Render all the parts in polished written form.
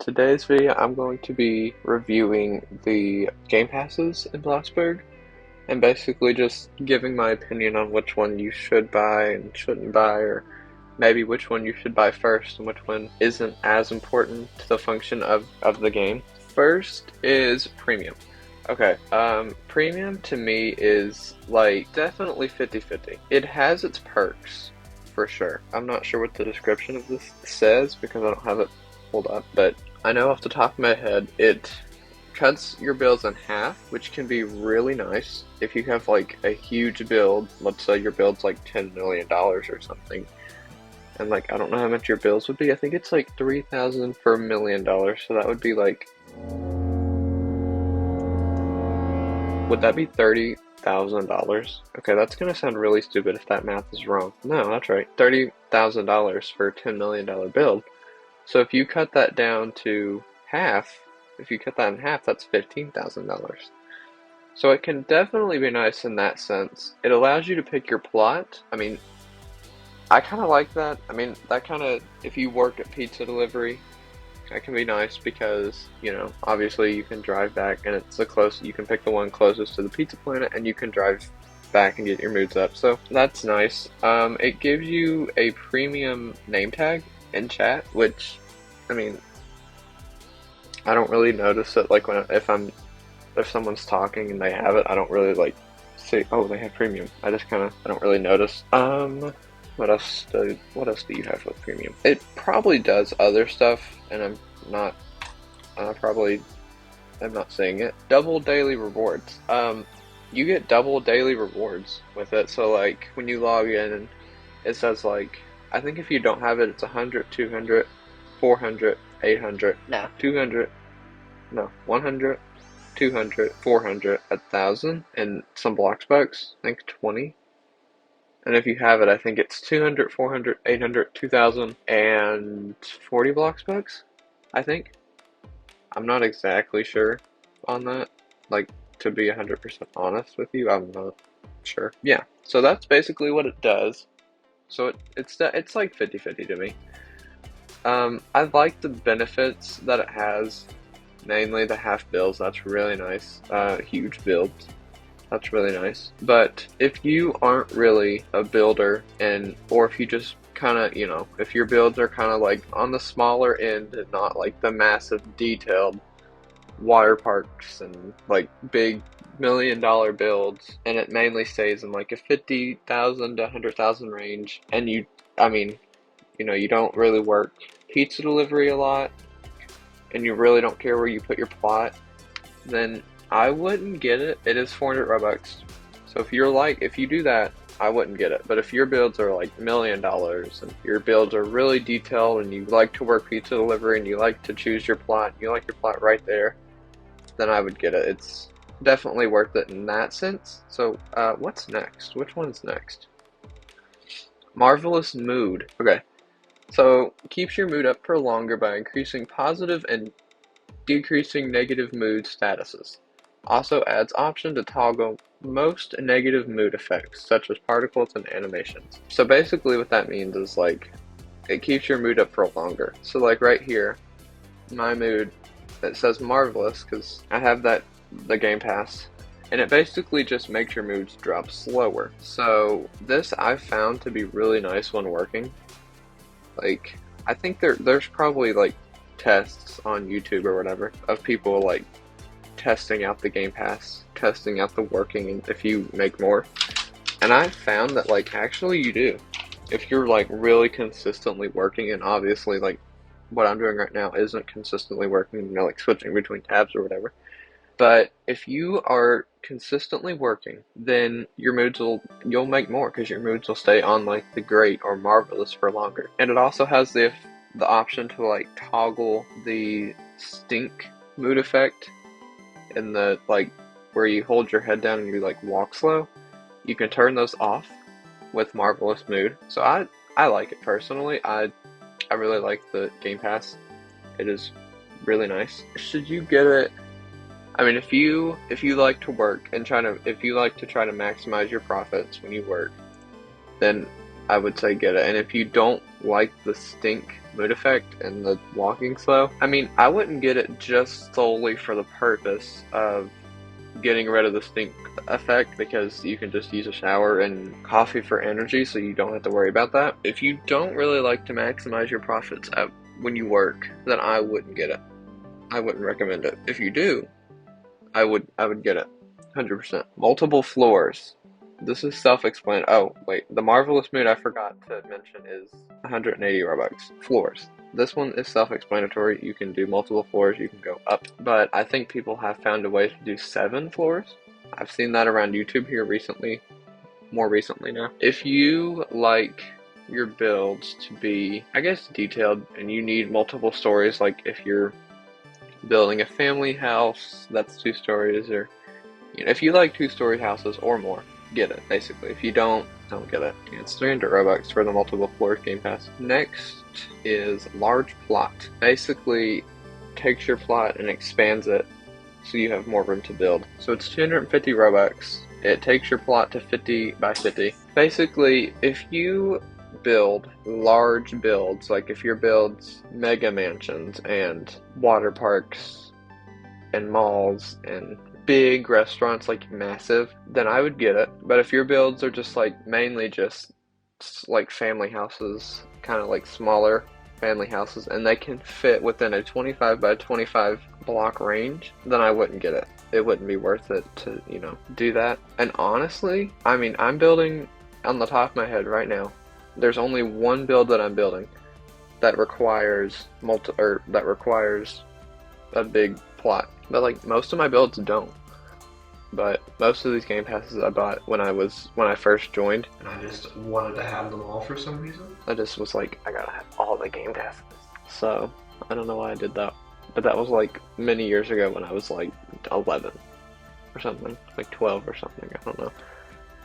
Today's video, I'm going to be reviewing the game passes in BLOXBURG and basically just giving my opinion on which one you should buy and shouldn't buy, or maybe which one you should buy first and which one isn't as important to the function of the game. First is premium. Okay, premium to me is like definitely 50-50. It has its perks for sure. I'm not sure what the description of this says because I don't have it pulled up, but I know off the top of my head it cuts your builds in half, which can be really nice if you have like a huge build. Let's say your build's like $10 million or something, and like I don't know how much your bills would be. I think it's like 3,000 for $1 million, so that would be like, would that be $30,000? Okay, that's gonna sound really stupid if that math is wrong. No, that's right, $30,000 for a $10 million build. So if you cut that down to half, if you cut that in half, that's $15,000. So it can definitely be nice in that sense. It allows you to pick your plot. I mean, I kind of like that. I mean, that kind of, if you work at pizza delivery, that can be nice because, you know, obviously you can drive back and it's the close, you can pick the one closest to the pizza planet and you can drive back and get your moods up. So that's nice. It gives you a premium name tag in chat, which, I mean, I don't really notice it. Like if someone's talking and they have it, I don't really like say, oh, they have premium. I just kind of, I don't really notice. What else do you have with premium? It probably does other stuff, and I'm not saying it. Double daily rewards. You get double daily rewards with it. So like when you log in, and it says like, I think if you don't have it, it's 100, 200, 400, 800, no, 200, no, 100, 200, 400, 1,000, and some BLOXBURGs, I think 20. And if you have it, I think it's 200, 400, 800, 2,000, and 40 BLOXBURGs, I think. I'm not exactly sure on that. Like, to be 100% honest with you, I'm not sure. Yeah, so that's basically what it does. So it's like 50-50 to me. I like the benefits that it has, mainly the half builds. That's really nice. Huge builds. That's really nice. But if you aren't really a builder, or if you just kind of, you know, if your builds are kind of like on the smaller end and not like the massive detailed water parks and like big $1 million builds, and it mainly stays in like a 50,000 to 100,000 range, and you know, you don't really work pizza delivery a lot, and you really don't care where you put your plot, then I wouldn't get it. It is 400 Robux. So if you do that, I wouldn't get it. But if your builds are like $1 million and your builds are really detailed and you like to work pizza delivery and you like to choose your plot, you like your plot right there, then I would get it. It's definitely worth it in that sense. So what's next? Which one's next? Marvelous Mood. Okay. So keeps your mood up for longer by increasing positive and decreasing negative mood statuses. Also adds option to toggle most negative mood effects, such as particles and animations. So basically what that means is like, it keeps your mood up for longer. So like right here, my mood, it says marvelous because I have the game pass, and it basically just makes your moods drop slower. So this I've found to be really nice when working. Like, I think there's probably like tests on YouTube or whatever of people like testing out the game pass, testing out the working, and if you make more. And I found that like actually you do. If you're like really consistently working, and obviously like what I'm doing right now isn't consistently working, you know, like switching between tabs or whatever. But if you are consistently working, then you'll make more because your moods will stay on like the great or marvelous for longer. And it also has the option to like toggle the stink mood effect in the like where you hold your head down and you like walk slow. You can turn those off with Marvelous Mood. So I like it personally. I really like the Game Pass. It is really nice. Should you get it? I mean, if you like to work and if you like to try to maximize your profits when you work, then I would say get it. And if you don't like the stink mood effect and the walking slow. I mean, I wouldn't get it just solely for the purpose of getting rid of the stink effect, because you can just use a shower and coffee for energy, so you don't have to worry about that. If you don't really like to maximize your profits when you work, then I wouldn't get it. I wouldn't recommend it. If you do, I would get it. 100%. Multiple floors. This is self-explanatory. Oh, wait. The Marvelous Mood I forgot to mention is 180 Robux. Floors. This one is self-explanatory. You can do multiple floors. You can go up. But I think people have found a way to do 7 floors. I've seen that around YouTube here recently. More recently now. If you like your builds to be, I guess, detailed, and you need multiple stories, like if you're building a family house that's 2 stories, or if you like 2-story houses or more, get it, basically. If you don't get it. It's 300 Robux for the multiple floors game pass. Next is large plot. Basically takes your plot and expands it so you have more room to build. So it's 250 Robux. It takes your plot to 50 by 50. Basically, if you build large builds, like if your builds mega mansions and water parks and malls and big restaurants, like massive, then I would get it. But if your builds are just like mainly just like family houses, kind of like smaller family houses, and they can fit within a 25 by 25 block range, then I wouldn't get it. It wouldn't be worth it to, do that. And honestly, I mean, I'm building on the top of my head right now. There's only one build that I'm building that requires a big plot. But like most of my builds don't. But most of these game passes I bought when I first joined, and I just wanted to have them all for some reason. I just was like, I gotta have all the game passes. So I don't know why I did that, but that was like many years ago when I was like 11 or something, like 12 or something. I don't know.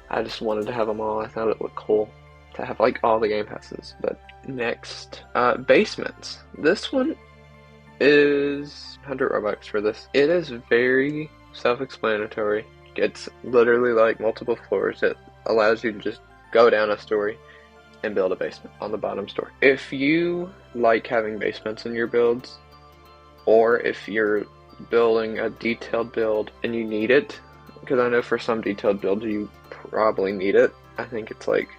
I just wanted to have them all. I thought it looked cool to have like all the game passes. But next, basements. This one is 100 Robux for this. It is very self-explanatory. It's literally like multiple floors. It allows you to just go down a story and build a basement on the bottom story. If you like having basements in your builds, or if you're building a detailed build and you need it, because I know for some detailed builds you probably need it. I think it's like,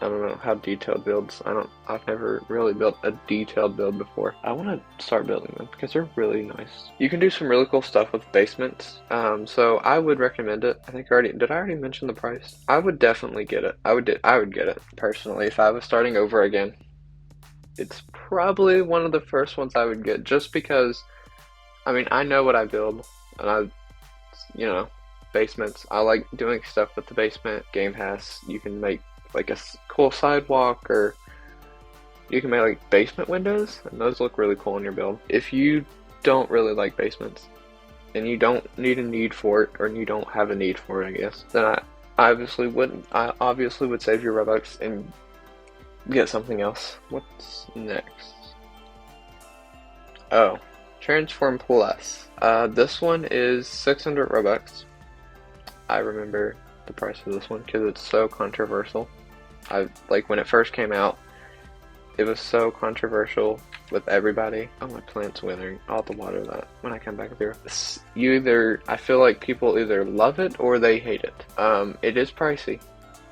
I don't know how detailed builds, I've never really built a detailed build before. I want to start building them because they're really nice. You can do some really cool stuff with basements, so I would recommend it. I think did I already mention the price? I would definitely get it. I would get it personally if I was starting over again. It's probably one of the first ones I would get, just because, I mean, I know what I build, and basements. I like doing stuff with the basement. Game Pass, you can make like a cool sidewalk, or you can make like basement windows, and those look really cool in your build. If you don't really like basements and you don't need for it, or you don't have a need for it, I guess, then I obviously would save your Robux and get something else. What's next? Oh, Transform Plus. This one is 600 Robux. I remember the price of this one because it's so controversial. When it first came out, it was so controversial with everybody. Oh, my plant's withering. I'll have to water that when I come back up here. I feel like people either love it or they hate it. It is pricey.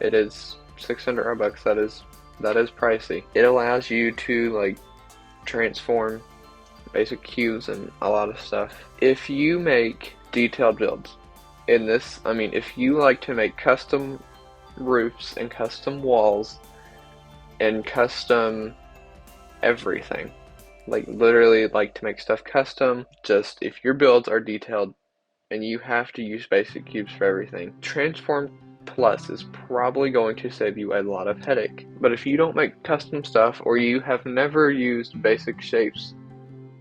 It is 600 Robux. That is pricey. It allows you to like transform basic cubes and a lot of stuff. If you make detailed builds in this, I mean, if you like to make custom roofs and custom walls and custom everything, like literally like to make stuff custom, just if your builds are detailed and you have to use basic cubes for everything, Transform Plus is probably going to save you a lot of headache. But if you don't make custom stuff, or you have never used basic shapes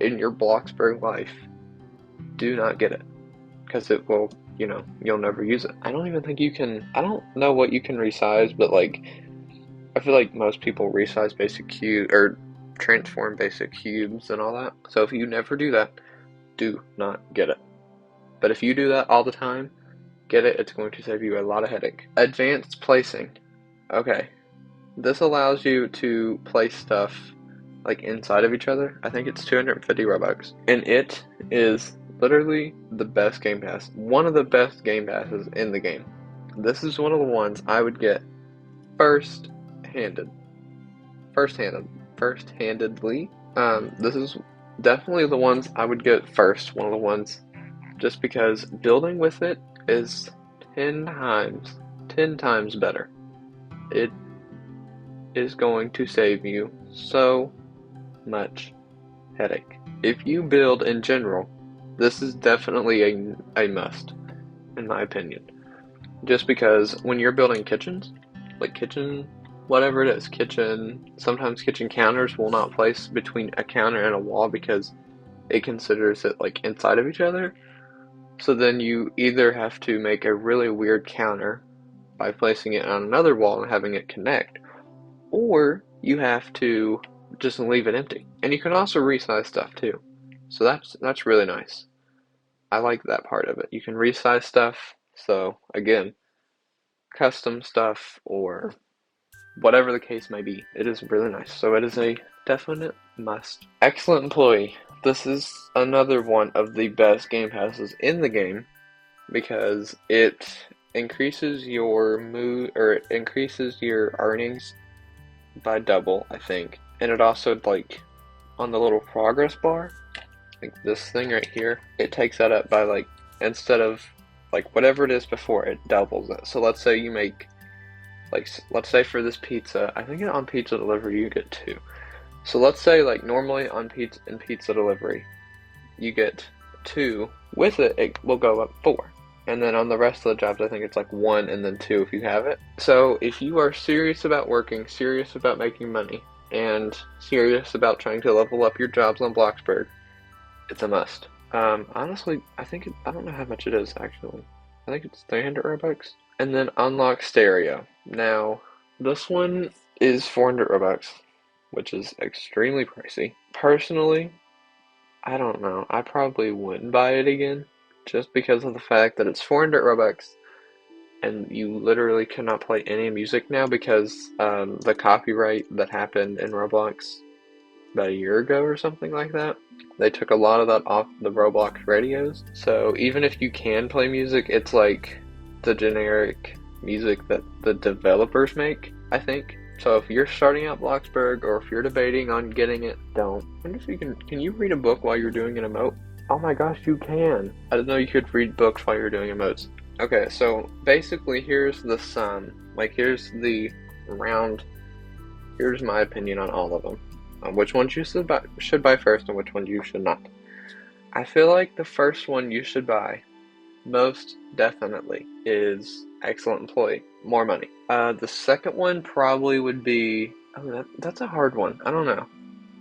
in your BLOXBURG life, do not get it, because it will, you'll never use it. I don't even think you can, I don't know what you can resize, but like, I feel like most people resize basic cubes, or transform basic cubes and all that. So if you never do that, do not get it. But if you do that all the time, get it. It's going to save you a lot of headache. Advanced placing. Okay. This allows you to place stuff like inside of each other. I think it's 250 Robux, and it is literally the best game pass. One of the best game passes in the game. This is one of the ones I would get first-handedly. This is definitely the ones I would get first. One of the ones, just because building with it is 10 times better. It is going to save you so much headache. If you build in general, this is definitely a must, in my opinion. Just because when you're building kitchens, like whatever it is, sometimes kitchen counters will not place between a counter and a wall because it considers it like inside of each other. So then you either have to make a really weird counter by placing it on another wall and having it connect, or you have to just leave it empty. And you can also resize stuff too. So that's really nice. I like that part of it. You can resize stuff. So again, custom stuff or whatever the case may be, it is really nice. So it is a definite must. Excellent employee. This is another one of the best game passes in the game because it increases your it increases your earnings by double, I think. And it also, like, on the little progress bar, like this thing right here, it takes that up by, like, instead of like whatever it is before, it doubles it. So let's say you make, like, let's say for this pizza, I think on pizza delivery you get 2. So let's say, like, normally on pizza delivery you get 2. With it, it will go up 4. And then on the rest of the jobs, I think it's like 1 and then 2 if you have it. So if you are serious about working, serious about making money, and serious about trying to level up your jobs on BLOXBURG, it's a must. Honestly, I don't know how much it is actually. I think it's 300 Robux. And then unlock stereo. Now, this one is 400 Robux, which is extremely pricey. Personally, I don't know. I probably wouldn't buy it again, just because of the fact that it's 400 Robux, and you literally cannot play any music now because the copyright that happened in Roblox about a year ago or something like that. They took a lot of that off the Roblox radios. So even if you can play music, it's like the generic music that the developers make, I think. So if you're starting out BLOXBURG, or if you're debating on getting it, don't. I wonder if you can you read a book while you're doing an emote? Oh my gosh, you can! I didn't know you could read books while you're doing emotes. Okay, so basically here's the sum. Like, here's the round. Here's my opinion on all of them. On which ones you should buy first and which ones you should not. I feel like the first one you should buy, most definitely, is Excellent Employee. More money. The second one probably would be... Oh, that's a hard one. I don't know.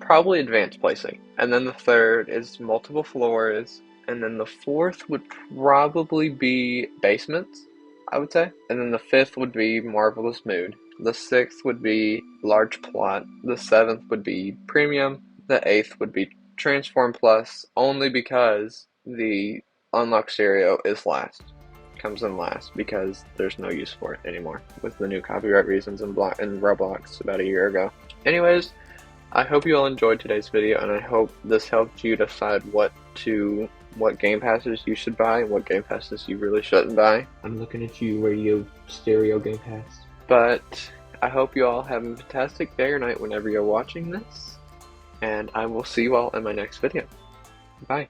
Probably Advanced Placing. And then the third is Multiple Floors. And then the fourth would probably be Basements, I would say. And then the fifth would be Marvelous Mood. The sixth would be Large Plot. The seventh would be Premium. The eighth would be Transform Plus, only because the Unlock Stereo is last. Comes in last because there's no use for it anymore with the new copyright reasons in Roblox about a year ago. Anyways, I hope you all enjoyed today's video, and I hope this helped you decide what game passes you should buy and what game passes you really shouldn't buy. I'm looking at you, Radio Stereo Game Pass. But I hope you all have a fantastic day or night whenever you're watching this, and I will see you all in my next video. Bye.